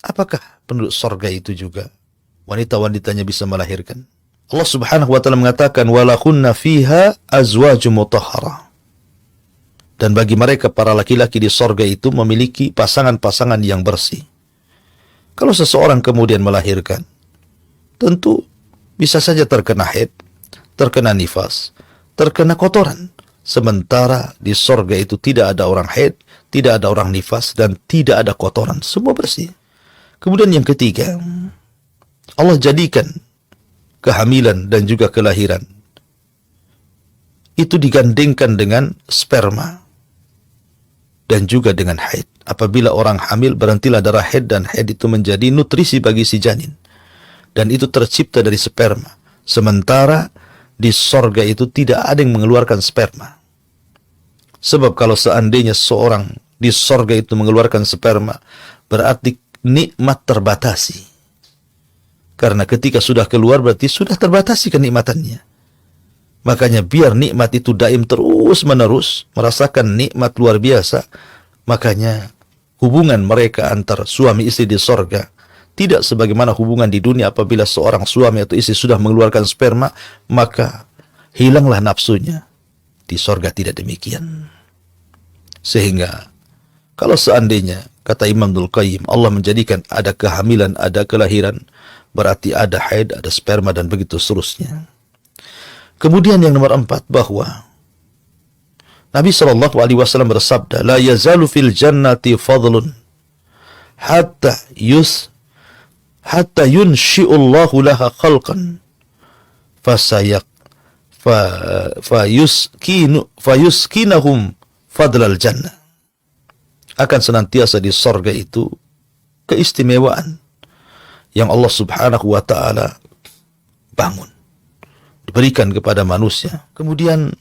Apakah penduduk sorga itu juga wanita-wanitanya bisa melahirkan? Allah Subhanahu wa taala mengatakan walahunna fiha azwajum mutahharah. Dan bagi mereka para laki-laki di sorga itu memiliki pasangan-pasangan yang bersih. Kalau seseorang kemudian melahirkan, tentu bisa saja terkena haid, terkena nifas, terkena kotoran. Sementara di sorga itu tidak ada orang haid, tidak ada orang nifas, dan tidak ada kotoran. Semua bersih. Kemudian yang ketiga, Allah jadikan kehamilan dan juga kelahiran itu digandengkan dengan sperma dan juga dengan haid. Apabila orang hamil, berhentilah darah haid, dan haid itu menjadi nutrisi bagi si janin. Dan itu tercipta dari sperma. Sementara di sorga itu tidak ada yang mengeluarkan sperma. Sebab kalau seandainya seorang di sorga itu mengeluarkan sperma, berarti nikmat terbatasi. Karena ketika sudah keluar berarti sudah terbatasi kenikmatannya. Makanya biar nikmat itu daim terus menerus, merasakan nikmat luar biasa, makanya hubungan mereka antar suami istri di sorga tidak sebagaimana hubungan di dunia. Apabila seorang suami atau istri sudah mengeluarkan sperma, maka hilanglah nafsunya. Di sorga tidak demikian. Sehingga kalau seandainya, kata Imam Ibnul Qayyim, Allah menjadikan ada kehamilan, ada kelahiran, berarti ada haid, ada sperma, dan begitu seterusnya. Kemudian yang nomor 4, bahwa Nabi SAW bersabda, la yazalu fil jannati fadlun hatta yunshi'ullahu laha khalqan fayuskinahum fadlal jannah. Akan senantiasa di sorga itu keistimewaan yang Allah Subhanahu wa ta'ala bangun, diberikan kepada manusia. Kemudian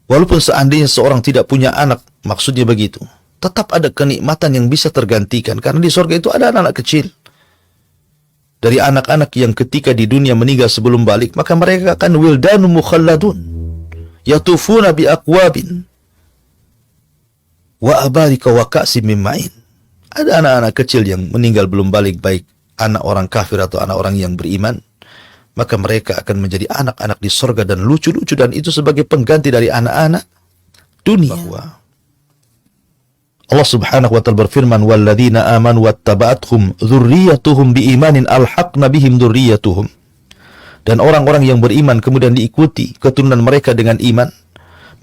walaupun seandainya seorang tidak punya anak, maksudnya begitu, tetap ada kenikmatan yang bisa tergantikan. Karena di sorga itu ada anak-anak kecil. Dari anak-anak yang ketika di dunia meninggal sebelum balik, maka mereka akan wildanu mukhalladun yatufuna bi aqwabin wa abarika wa ka'sim min ma'in. Ada anak-anak kecil yang meninggal belum balik, baik anak orang kafir atau anak orang yang beriman, maka mereka akan menjadi anak-anak di sorga dan lucu-lucu, dan itu sebagai pengganti dari anak-anak dunia. Bahwa Allah Subhanahu wa ta'ala berfirman, walladzina amanu wattaba'athum dzurriyyatuhum biimanin alhaqna bihim dzurriyyatuhum. Dan orang-orang yang beriman kemudian diikuti keturunan mereka dengan iman,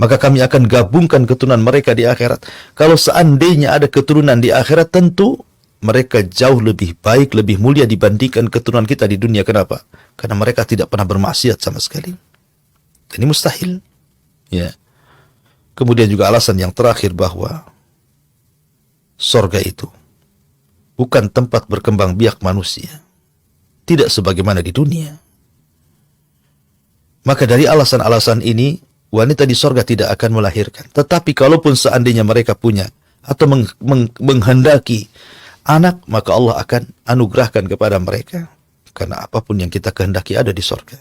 maka kami akan gabungkan keturunan mereka di akhirat. Kalau seandainya ada keturunan di akhirat, tentu mereka jauh lebih baik, lebih mulia dibandingkan keturunan kita di dunia. Kenapa? Karena mereka tidak pernah bermaksiat sama sekali. Ini mustahil. Ya. Kemudian juga alasan yang terakhir, bahwa sorga itu bukan tempat berkembang biak manusia, tidak sebagaimana di dunia. Maka dari alasan-alasan ini, wanita di sorga tidak akan melahirkan. Tetapi kalaupun seandainya mereka punya atau menghendaki anak, maka Allah akan anugerahkan kepada mereka. Karena apapun yang kita kehendaki ada di sorga.